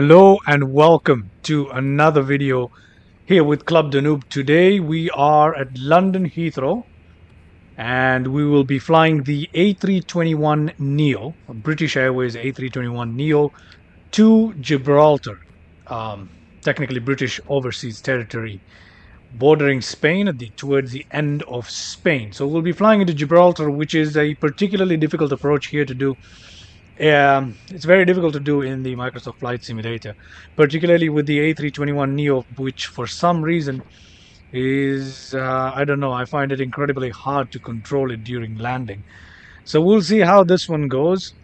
Hello and welcome to another video here with Club Danube. Today we are at London Heathrow and we will be flying the A321neo, British Airways A321neo to Gibraltar, um, technically British overseas territory bordering Spain towards the end of Spain. So we'll be flying into Gibraltar, which is a particularly difficult approach here to do. It's very difficult to do in the Microsoft Flight Simulator, particularly with the A321neo, which for some reason is, I don't know, I find it incredibly hard to control it during landing. So we'll see how this one goes.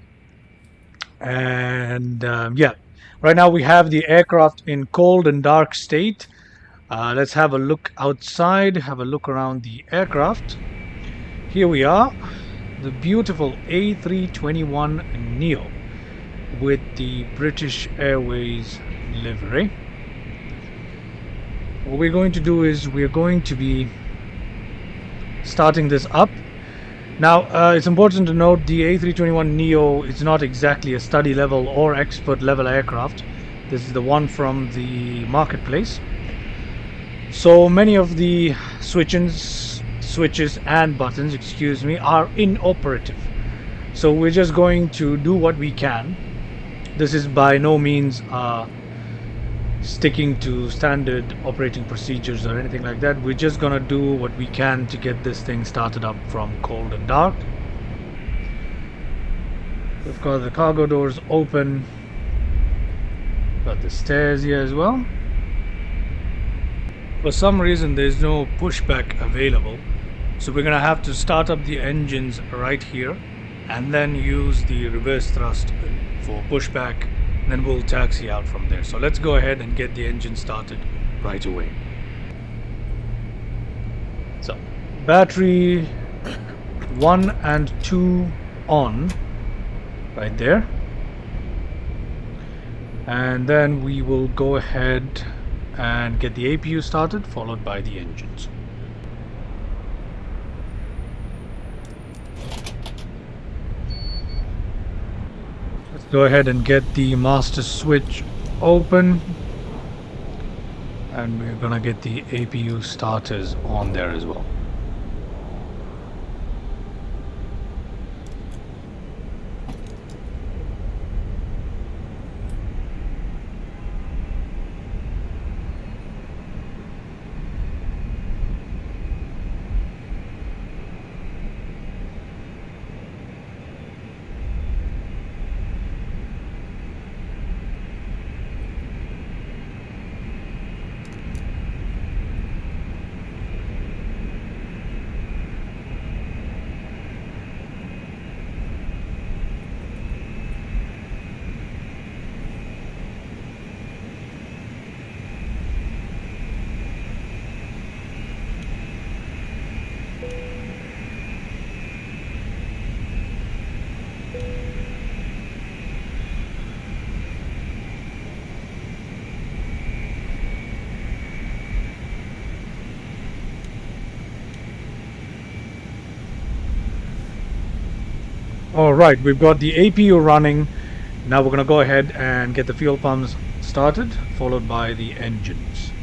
And yeah, right now we have the aircraft in cold and dark state. Let's have a look outside, have a look around the aircraft. Here we are, the beautiful A321neo with the British Airways livery. What we're going to do is we're going to be starting this up. Now, it's important to note the A321neo is not exactly a study level or expert level aircraft. This is the one from the marketplace. So many of the switches and buttons, excuse me, are inoperative. So we're just going to do what we can. This is by no means sticking to standard operating procedures or anything like that. We're just gonna do what we can to get this thing started up from cold and dark. We've got the cargo doors open. Got the stairs here as well. For some reason there's no pushback available, so we're gonna have to start up the engines right here and then use the reverse thrust for pushback, and then we'll taxi out from there. So let's go ahead and get the engine started right away. So battery 1 and 2 on right there, and then we will go ahead and get the APU started, followed by the engines. Let's go ahead and get the master switch open, and we're gonna get the APU starters on there as well. Alright, we've got the APU running. Now we're going to go ahead and get the fuel pumps started, followed by the engines.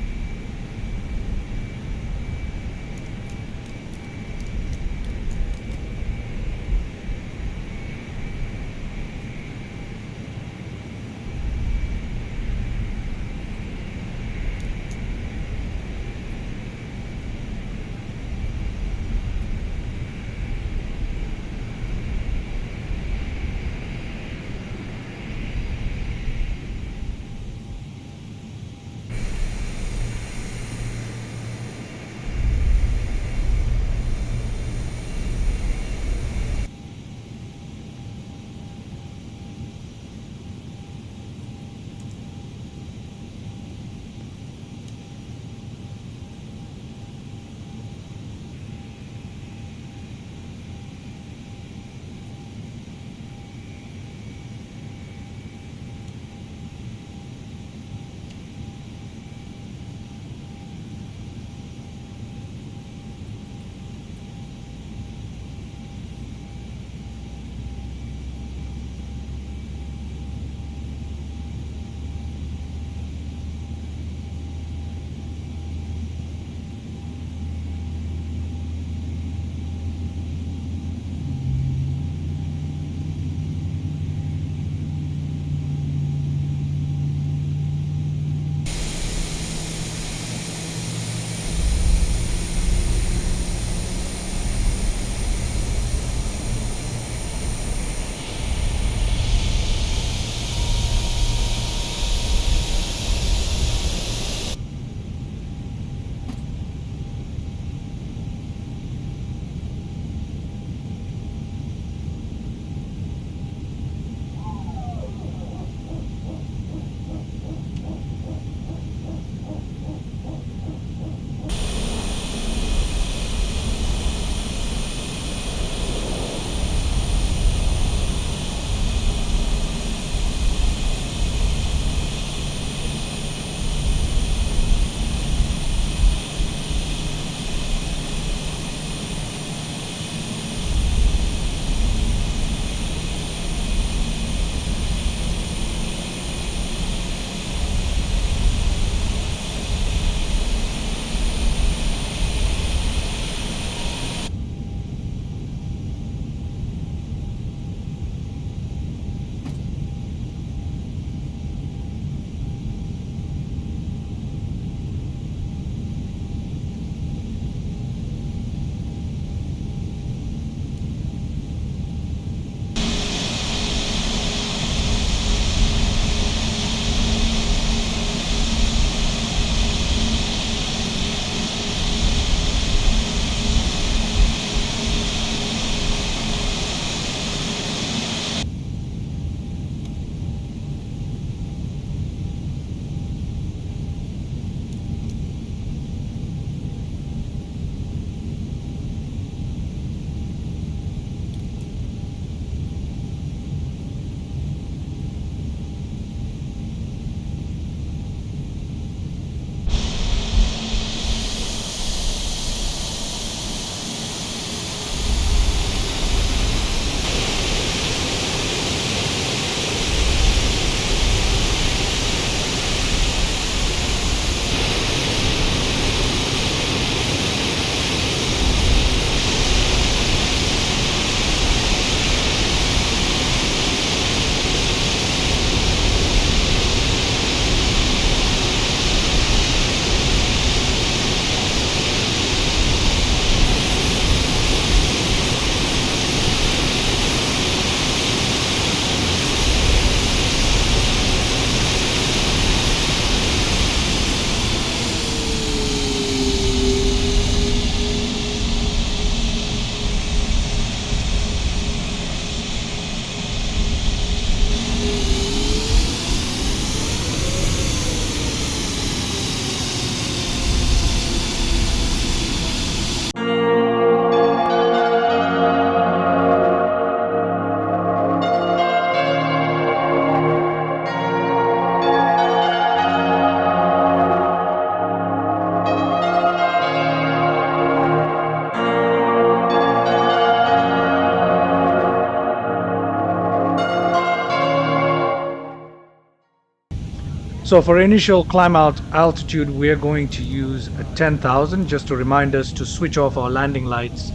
So for initial climb out altitude, we're going to use a 10,000 just to remind us to switch off our landing lights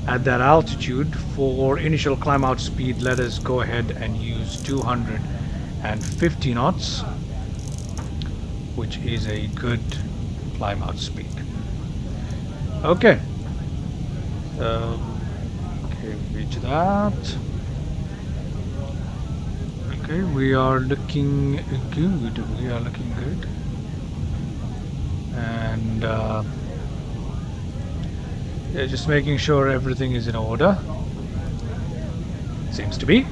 at that altitude. For initial climb out speed, let us go ahead and use 250 knots, which is a good climb out speed. Okay. Okay, reach that. Okay, we are looking good. We are looking good. And yeah, just making sure everything is in order. Seems to be.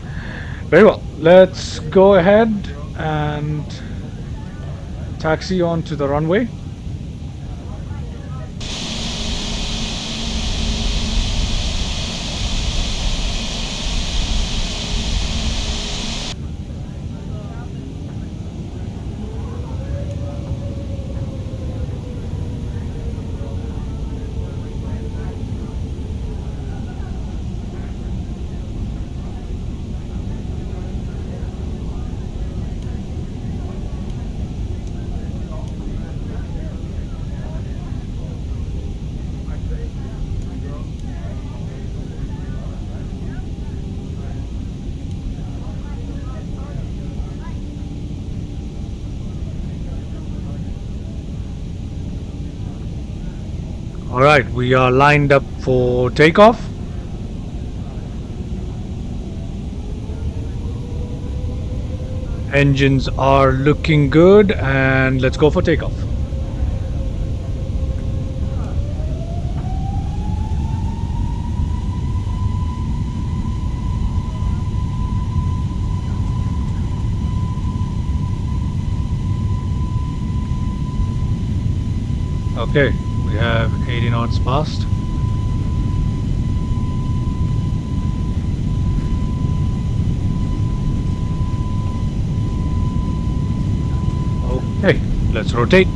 Very well. Let's go ahead and taxi onto the runway. All right, we are lined up for takeoff. Engines are looking good, and let's go for takeoff. Okay, we have 80 knots past. Okay, let's rotate.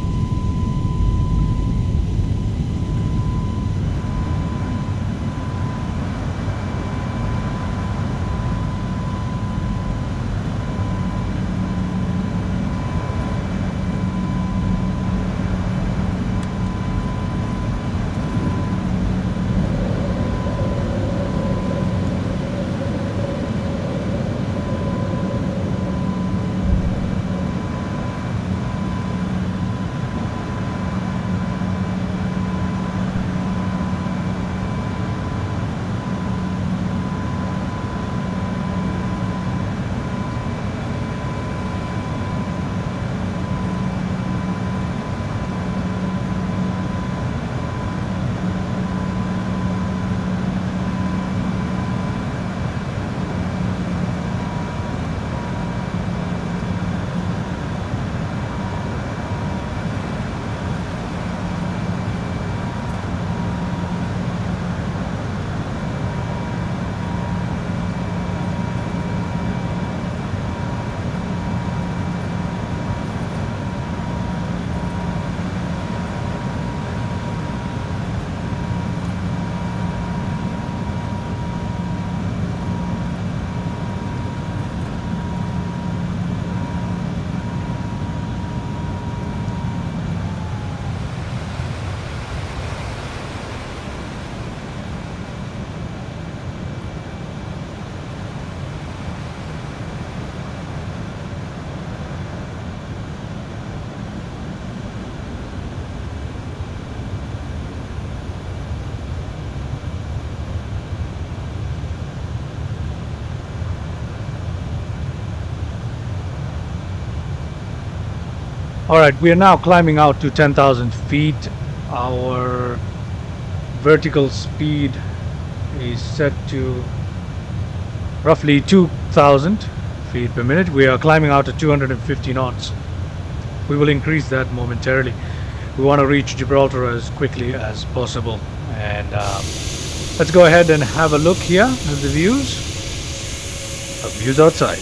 All right, we are now climbing out to 10,000 feet. Our vertical speed is set to roughly 2,000 feet per minute. We are climbing out at 250 knots. We will increase that momentarily. We want to reach Gibraltar as quickly as possible. And let's go ahead and have a look here at the views. Views outside.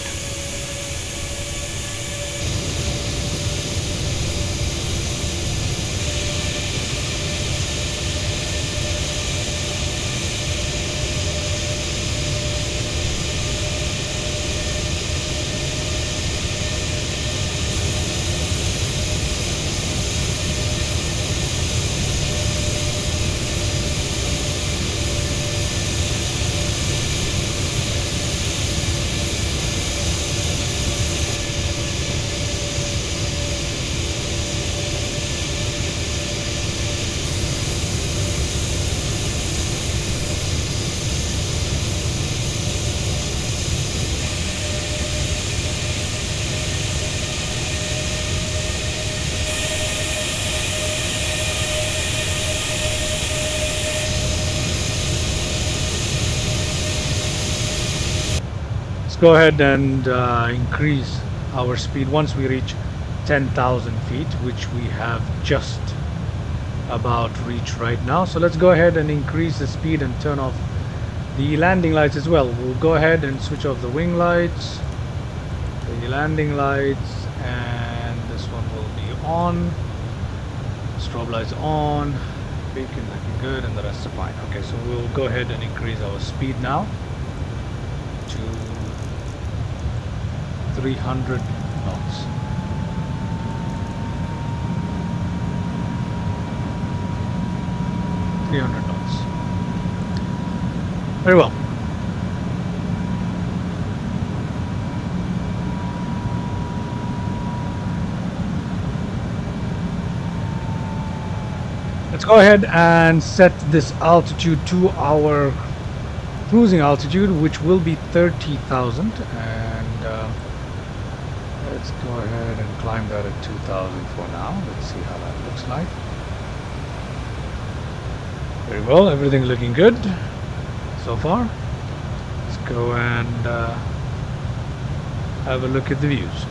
go ahead and increase our speed once we reach 10,000 feet, which we have just about reached right now. So let's go ahead and increase the speed and turn off the landing lights as well. We'll go ahead and switch off the wing lights, the landing lights, and this one will be on. Strobe lights on, beacon looking good, and the rest are fine. Okay, so we'll go ahead and increase our speed now to 300 knots. Very well. Let's go ahead and set this altitude to our cruising altitude, which will be 30,000, and let's go ahead and climb that at 2,000 for now. Let's see how that looks like. Very well, everything's looking good so far. Let's go and have a look at the views.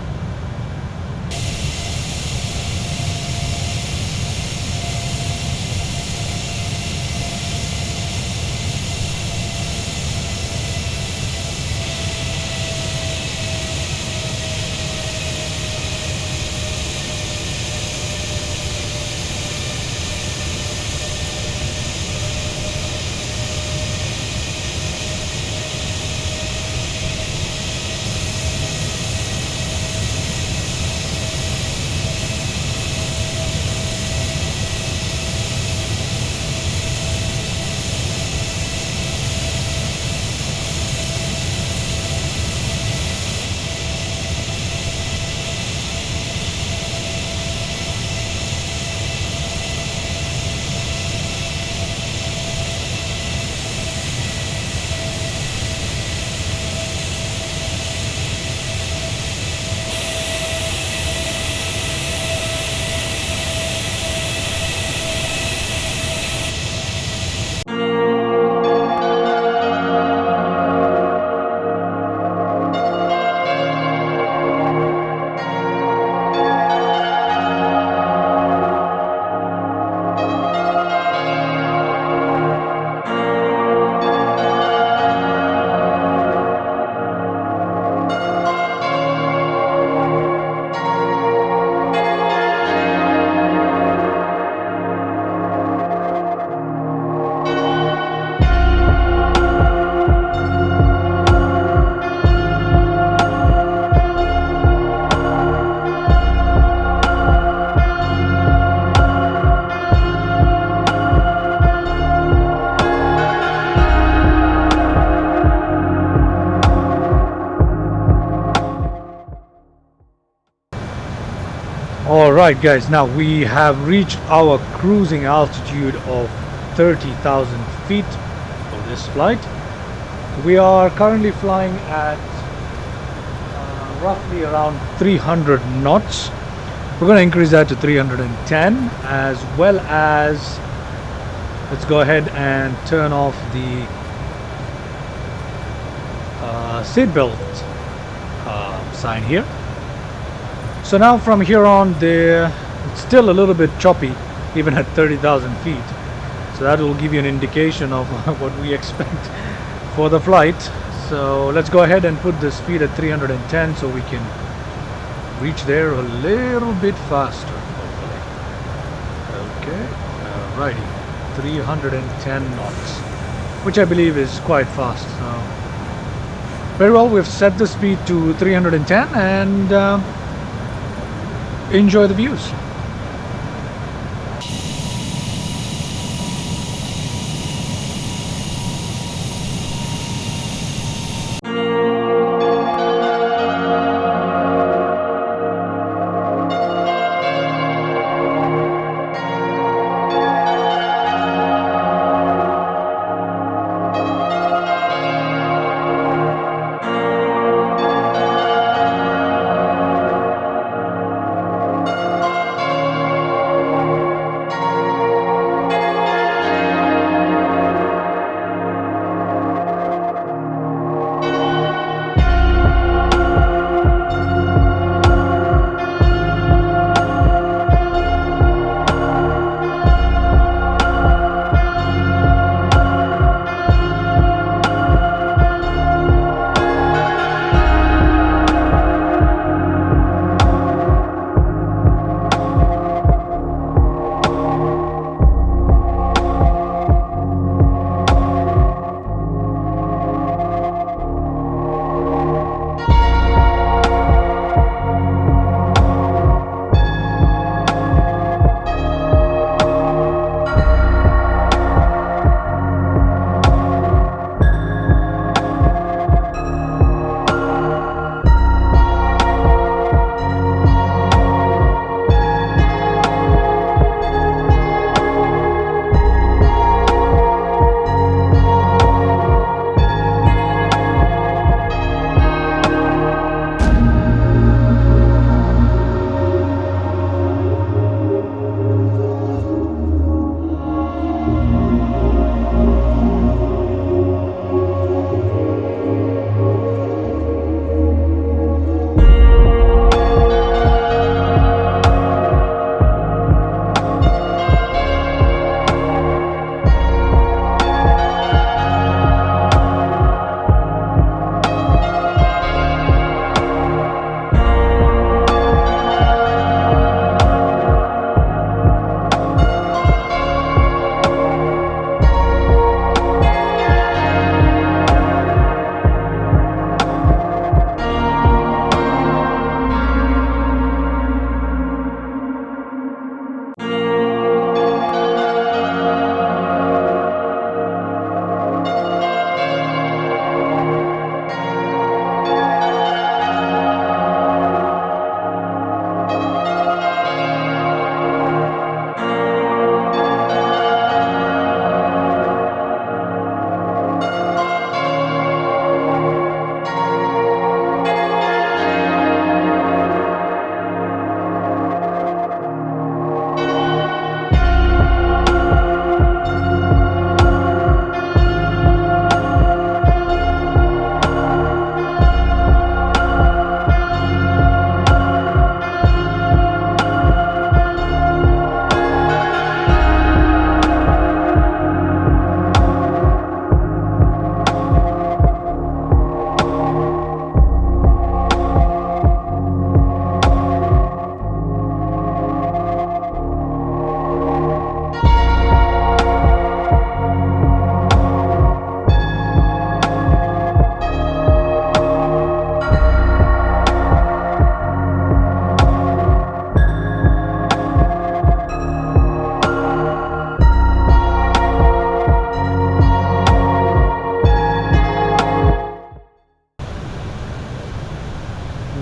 Alright guys, now we have reached our cruising altitude of 30,000 feet for this flight. We are currently flying at roughly around 300 knots. We're going to increase that to 310, as well as let's go ahead and turn off the seatbelt sign here. So now from here on, it's still a little bit choppy even at 30,000 feet, so that will give you an indication of what we expect for the flight. So let's go ahead and put the speed at 310 so we can reach there a little bit faster, hopefully. Okay, alrighty, 310 knots, which I believe is quite fast. So very well, we've set the speed to 310 and enjoy the views.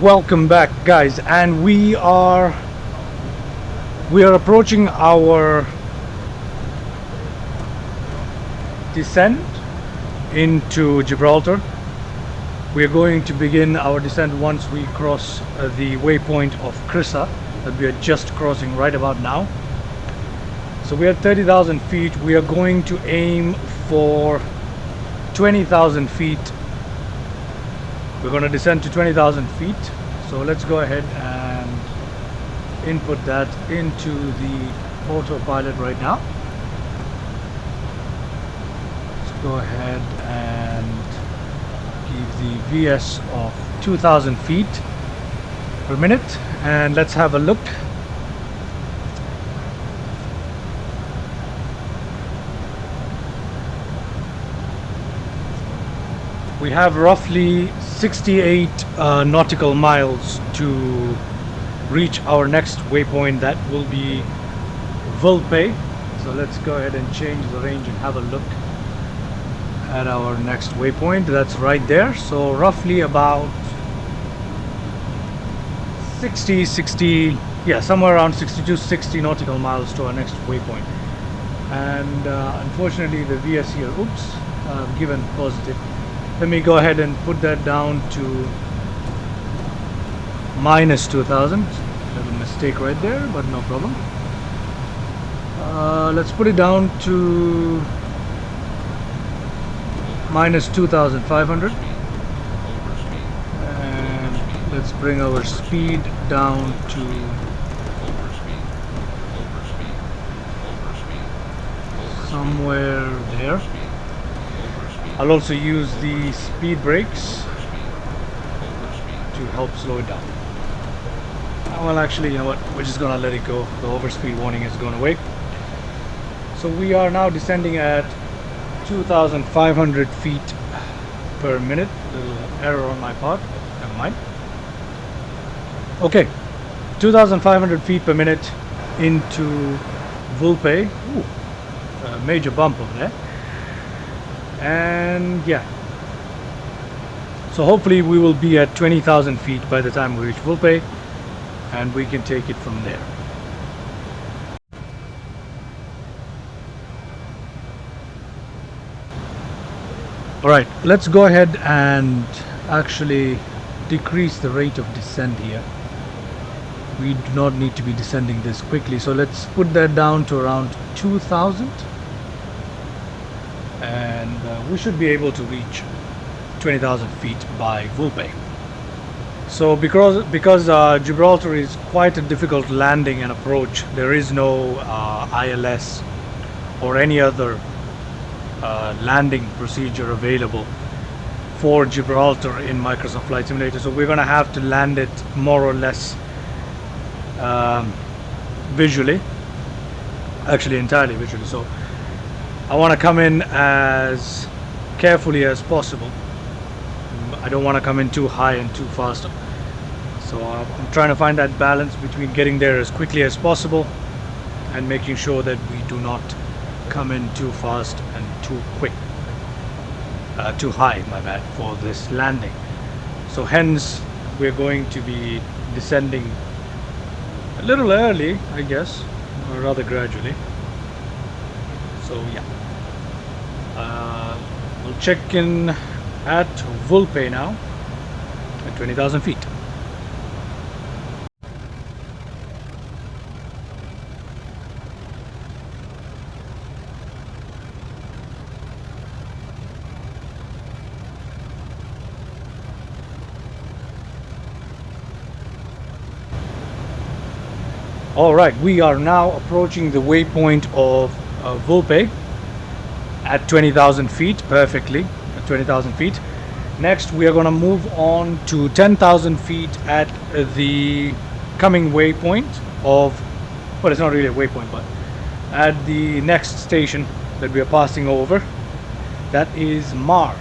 welcome back, guys, and we are approaching our descent into Gibraltar. We are going to begin our descent once we cross the waypoint of Crissa that we are just crossing right about now. So we are at 30,000 feet. We are going to aim for 20,000 feet. We're going to descend to 20,000 feet. So let's go ahead and input that into the autopilot right now. Let's go ahead and give the VS of 2,000 feet per minute, and let's have a look. We have roughly 68 nautical miles to reach our next waypoint. That will be Vulpe. So let's go ahead and change the range and have a look at our next waypoint. That's right there. So roughly about 60, yeah, somewhere around 60 nautical miles to our next waypoint. And unfortunately the VS here, oops, given positive. Let me go ahead and put that down to minus 2,000. Little mistake right there, but no problem. Let's put it down to minus 2,500. And let's bring our speed down to somewhere there. I'll also use the speed brakes to help slow it down. Well, actually, you know what? We're just gonna let it go. The overspeed warning is going away. So we are now descending at 2,500 feet per minute. Little error on my part. Never mind. Okay, 2,500 feet per minute into Vulpe. Ooh, a major bump over there. And yeah, so hopefully we will be at 20,000 feet by the time we reach Vulpe, and we can take it from there. Alright, let's go ahead and actually decrease the rate of descent here. We do not need to be descending this quickly, so let's put that down to around 2,000. And we should be able to reach 20,000 feet by Vulpe. So because Gibraltar is quite a difficult landing and approach, there is no ILS or any other landing procedure available for Gibraltar in Microsoft Flight Simulator. So we're going to have to land it more or less visually, actually entirely visually. So I want to come in as carefully as possible. I don't want to come in too high and too fast. So I'm trying to find that balance between getting there as quickly as possible and making sure that we do not come in too fast and too quick. Too high, my bad, for this landing. So hence we're going to be descending a little early, I guess, or rather gradually. So yeah, we'll check in at Vulpe now at 20,000 feet. Alright, we are now approaching the waypoint of Vulpe at 20,000 feet, perfectly at 20,000 feet. Next we are going to move on to 10,000 feet at the coming waypoint of, well, it's not really a waypoint, but at the next station that we are passing over, that is Mar.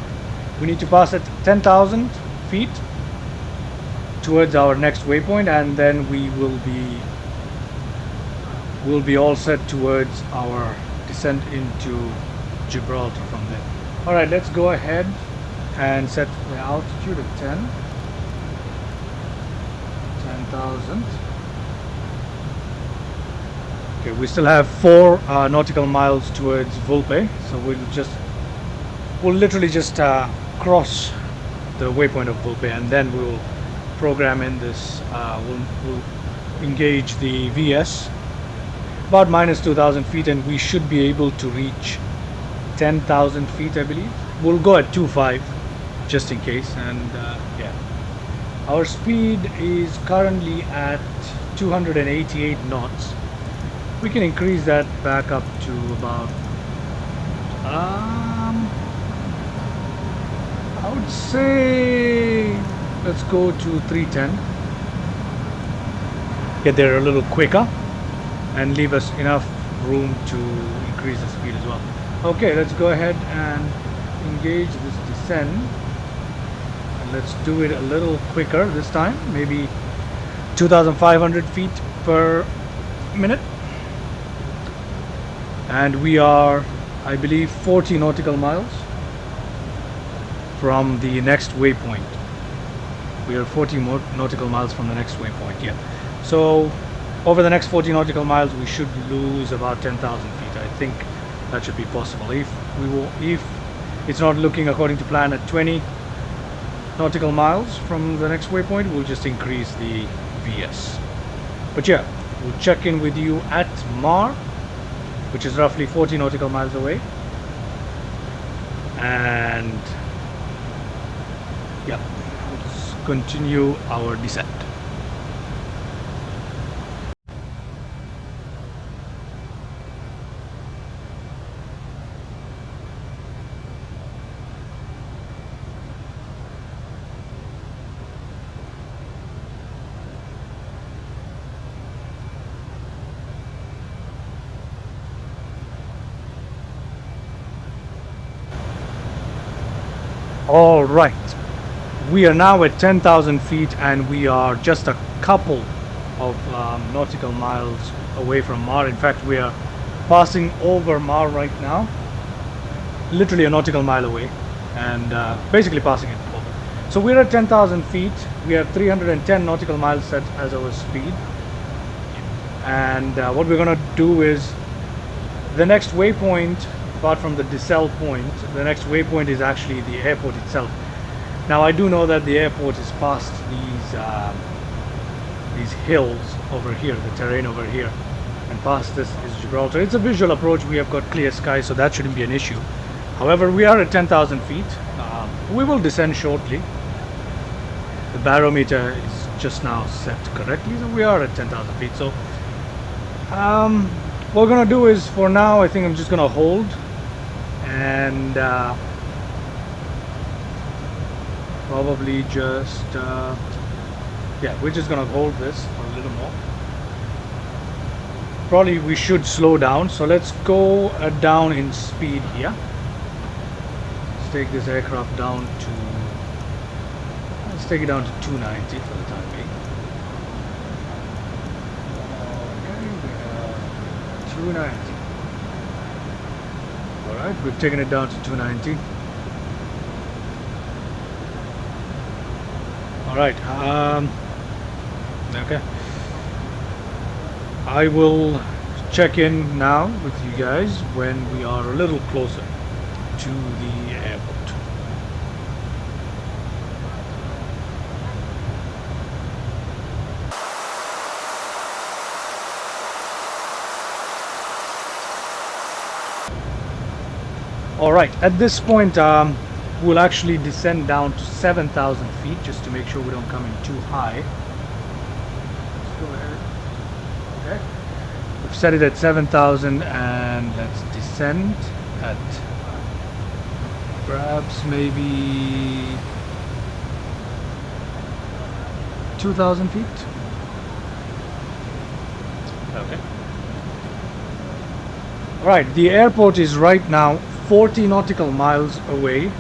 We need to pass at 10,000 feet towards our next waypoint, and then we'll be all set towards our descent into Gibraltar from there. Alright, let's go ahead and set the altitude at 10. 10,000. Okay, we still have 4 nautical miles towards Vulpe, so we'll literally just cross the waypoint of Vulpe, and then we'll program in this. We'll engage the VS about minus 2,000 feet, and we should be able to reach 10,000 feet, I believe. We'll go at 2.5 just in case, and yeah. Our speed is currently at 288 knots. We can increase that back up to about I would say let's go to 310. Get there a little quicker and leave us enough room to increase the speed as well. Okay, let's go ahead and engage this descent, and let's do it a little quicker this time, maybe 2,500 feet per minute. And we are, I believe, 40 nautical miles from the next waypoint. We are 40 more nautical miles from the next waypoint. Yeah. So over the next 40 nautical miles, we should lose about 10,000 feet. I think that should be possible. If it's not looking according to plan at 20 nautical miles from the next waypoint, we'll just increase the VS. But yeah, we'll check in with you at Mar, which is roughly 40 nautical miles away. And yeah, let's continue our descent. All right, we are now at 10,000 feet, and we are just a couple of nautical miles away from Mar. In fact, we are passing over Mar right now, literally a nautical mile away, and basically passing it over. So we're at 10,000 feet. We have 310 nautical miles set as our speed, and what we're gonna do is the next waypoint, apart from the decel point, the next waypoint is actually the airport itself. Now I do know that the airport is past these hills over here, the terrain over here, and past this is Gibraltar. It's a visual approach. We have got clear sky, so that shouldn't be an issue. However, we are at 10,000 feet. We will descend shortly. The barometer is just now set correctly, so we are at 10,000 feet. So what we're gonna do is, for now, I think I'm just gonna hold, and probably just yeah, we're just gonna hold this for a little more. Probably we should slow down, so let's go down in speed here. Let's take this aircraft down to, let's take it down to 290 for the time being. Okay, we have 290. Alright, we've taken it down to 290. Alright, okay. I will check in now with you guys when we are a little closer to the airport. Alright, at this point we'll actually descend down to 7,000 feet just to make sure we don't come in too high. Let's go ahead. Okay. We've set it at 7,000, and let's descend at perhaps maybe 2,000 feet. Okay. Alright, the airport is right now 40 nautical miles away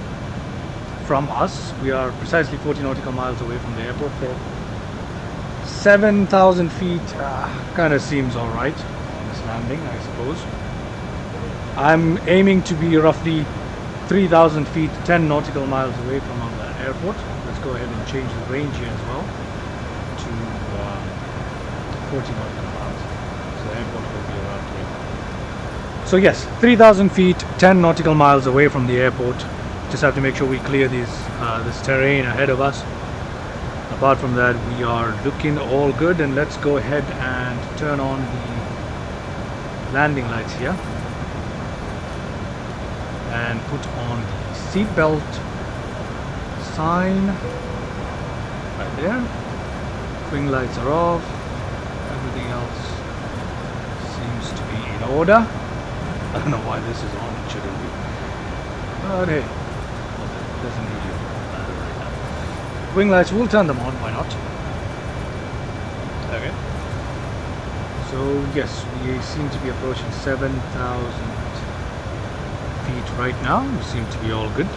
from us. We are precisely 40 nautical miles away from the airport. 7,000 feet kind of seems alright on this landing, I suppose. I'm aiming to be roughly 3,000 feet, 10 nautical miles away from the airport. Let's go ahead and change the range here as well to 40 nautical miles. So the airport will be around here. So yes, 3,000 feet, 10 nautical miles away from the airport. Just have to make sure we clear this terrain ahead of us. Apart from that, we are looking all good, and let's go ahead and turn on the landing lights here and put on the seatbelt sign right there. Wing lights are off. Everything else seems to be in order. I don't know why this is on. It shouldn't be. But hey, it doesn't really matter right now. Wing lights, we'll turn them on. Why not? Okay. So yes, we seem to be approaching 7,000 feet right now. We seem to be all good.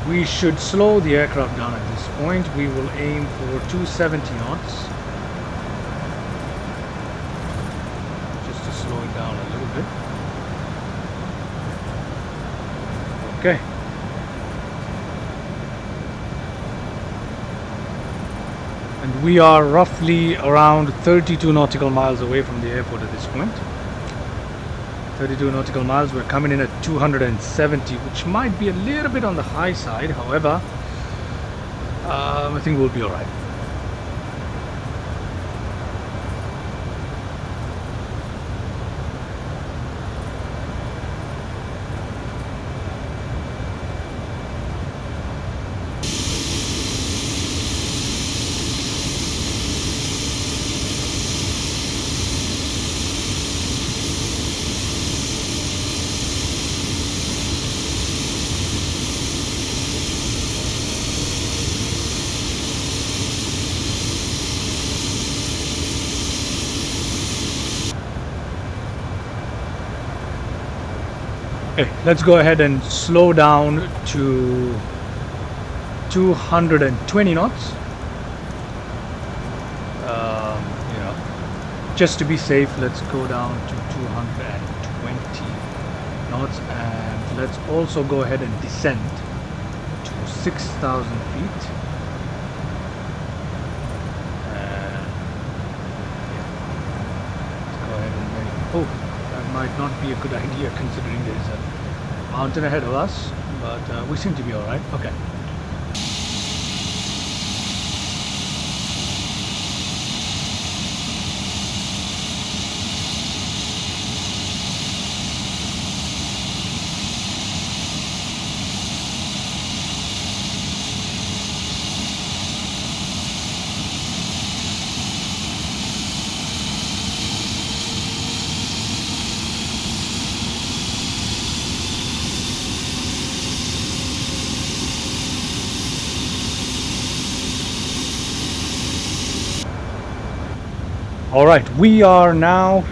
We should slow the aircraft down at this point. We will aim for 270 knots. Just to slow it down a little bit. Okay. And we are roughly around 32 nautical miles away from the airport at this point. 32 nautical miles. We're coming in at 270, which might be a little bit on the high side. However, I think we'll be all right. Okay, let's go ahead and slow down to 220 knots. You know, just to be safe, let's go down to 220 knots, and let's also go ahead and descend to 6,000 feet. And yeah, let's go ahead and oh. Might not be a good idea considering there's a mountain ahead of us, but we seem to be all right. Okay. All right, we are now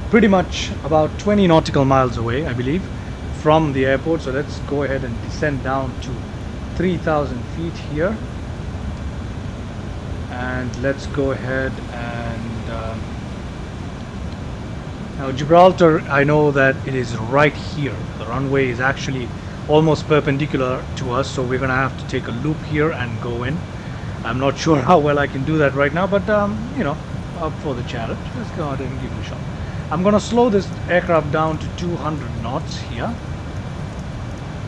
pretty much about 20 nautical miles away, I believe, from the airport. So let's go ahead and descend down to 3,000 feet here. And let's go ahead and now Gibraltar, I know that it is right here. The runway is actually almost perpendicular to us, so we're gonna have to take a loop here and go in. I'm not sure how well I can do that right now, but you know, up for the challenge. Let's go ahead and give it a shot. I'm gonna slow this aircraft down to 200 knots here,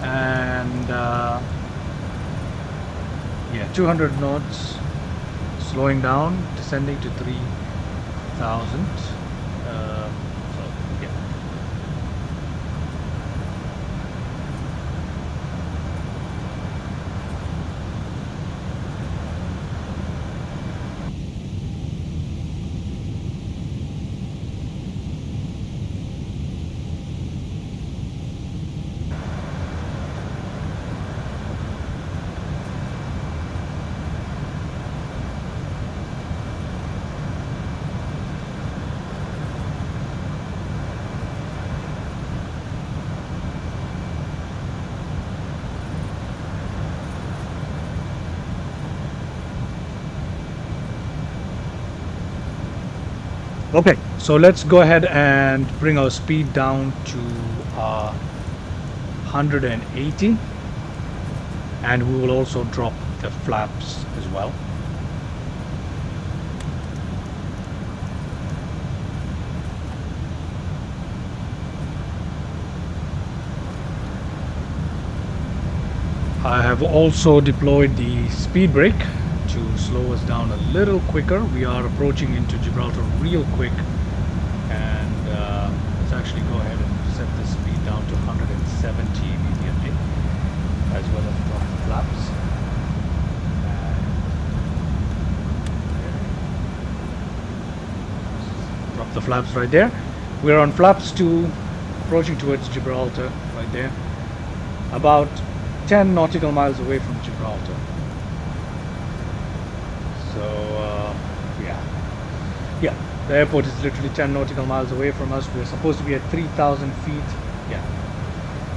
and yeah, 200 knots, slowing down, descending to 3,000. Okay, so let's go ahead and bring our speed down to 180, and we will also drop the flaps as well. I have also deployed the speed brake to slow us down a little quicker. We are approaching into Gibraltar real quick, and let's actually go ahead and set the speed down to 170 immediately, as well as drop the flaps. And drop the flaps right there. We're on flaps 2, approaching towards Gibraltar right there, about 10 nautical miles away from Gibraltar. So yeah, the airport is literally 10 nautical miles away from us. We're supposed to be at 3,000 feet. Yeah,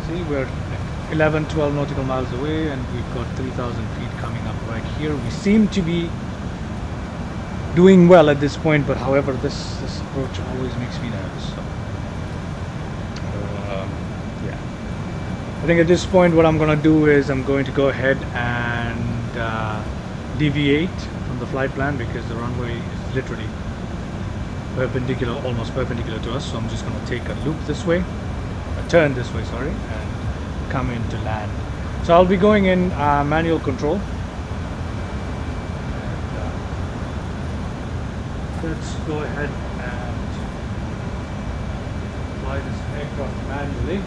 see, we're 11-12 nautical miles away, and we've got 3,000 feet coming up right here. We seem to be doing well at this point, but however, this approach always makes me nervous. So yeah, I think at this point what I'm going to do is I'm going to go ahead and deviate from the flight plan, because the runway is literally perpendicular, almost perpendicular to us. So I'm just going to take a loop this way, a turn this way, sorry, and come in to land. So I'll be going in manual control. And, let's go ahead and fly this aircraft manually.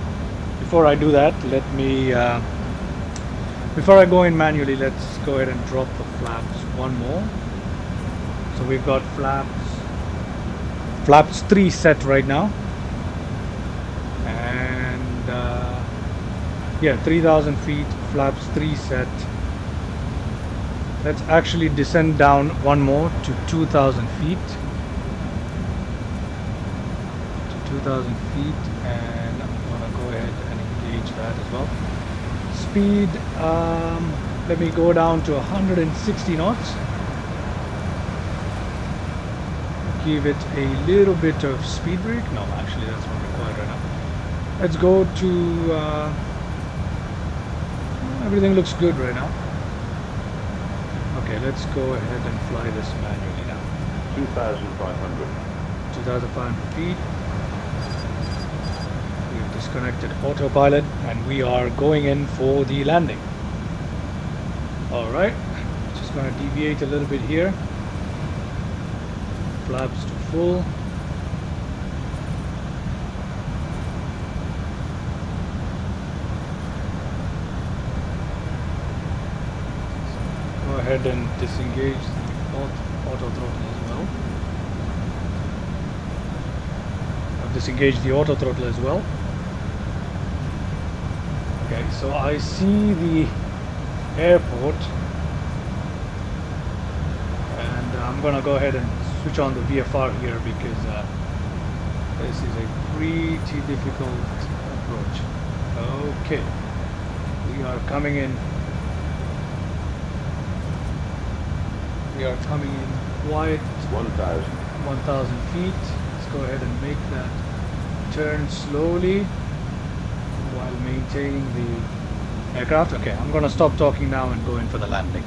Before I do that, let me before I go in manually, let's go ahead and drop the flaps one more. So we've got flaps 3 set right now, and yeah, 3,000 feet, flaps 3 set. Let's actually descend down one more to 2,000 feet. To 2,000 feet, and I'm gonna go ahead and engage that as well. Speed, let me go down to 160 knots. Give it a little bit of speed brake. No, actually that's not required right now. Let's go to everything looks good right now. Okay, let's go ahead and fly this manually now. 2,500. 2,500 feet. We've disconnected autopilot, and we are going in for the landing. Alright, just going to deviate a little bit here. Flaps to full. Go ahead and disengage the auto throttle as well. I've disengaged the auto throttle as well. Okay, so I see the airport, and I'm gonna go ahead and switch on the VFR here, because this is a pretty difficult approach. Okay, we are coming in. We are coming in wide. 1,000 feet. Let's go ahead and make that turn slowly while maintaining the aircraft. Okay, I'm gonna stop talking now and go in for the landing.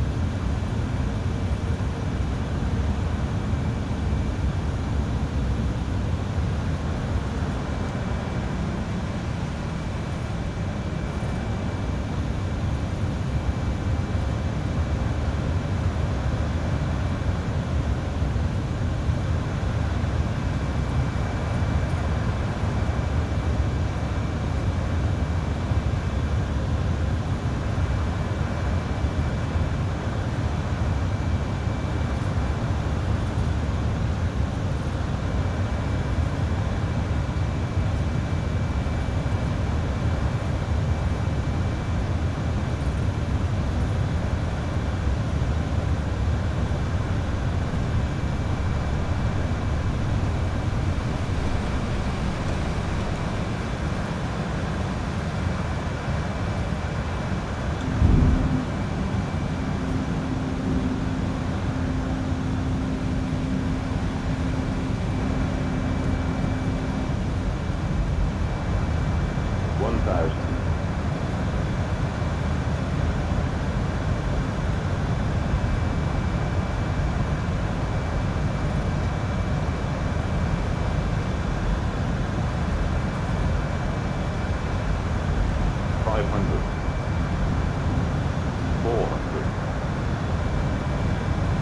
400,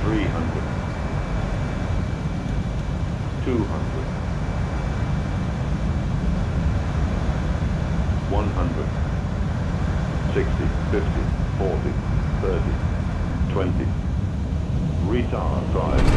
300, 200, 100, 60, 50, 40, 30, 20. Retard drive.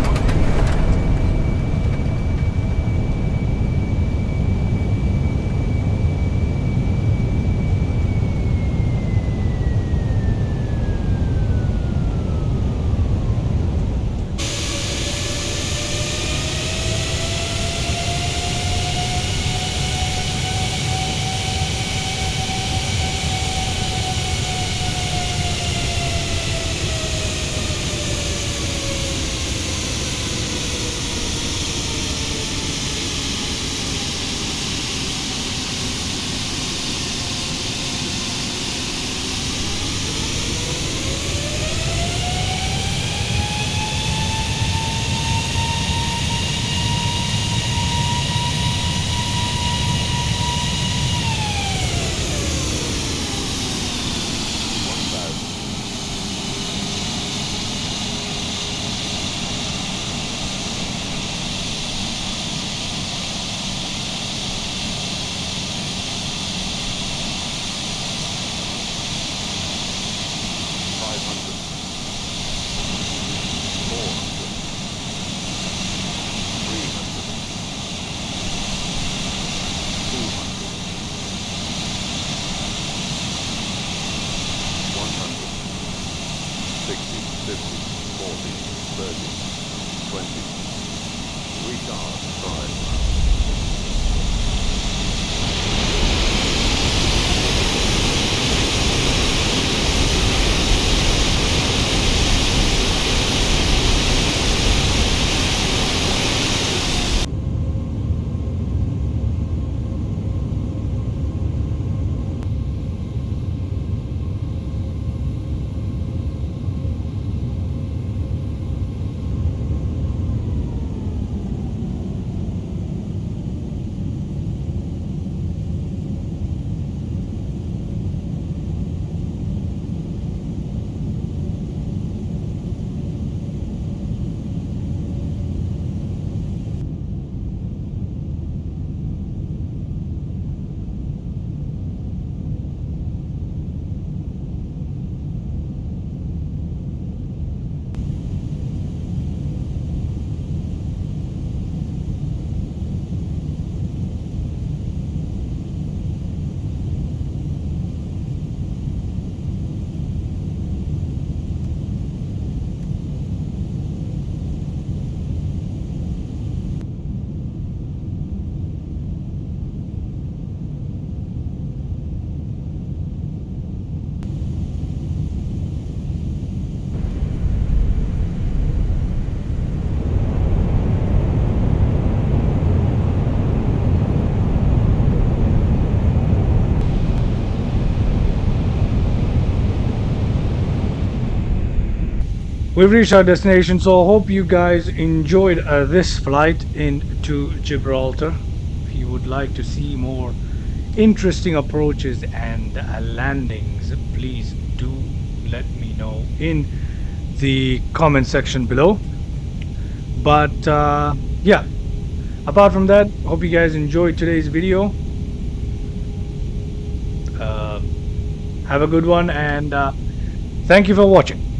We've reached our destination, so I hope you guys enjoyed this flight into Gibraltar. If you would like to see more interesting approaches and landings, please do let me know in the comment section below. But yeah, apart from that, hope you guys enjoyed today's video. Have a good one, and thank you for watching.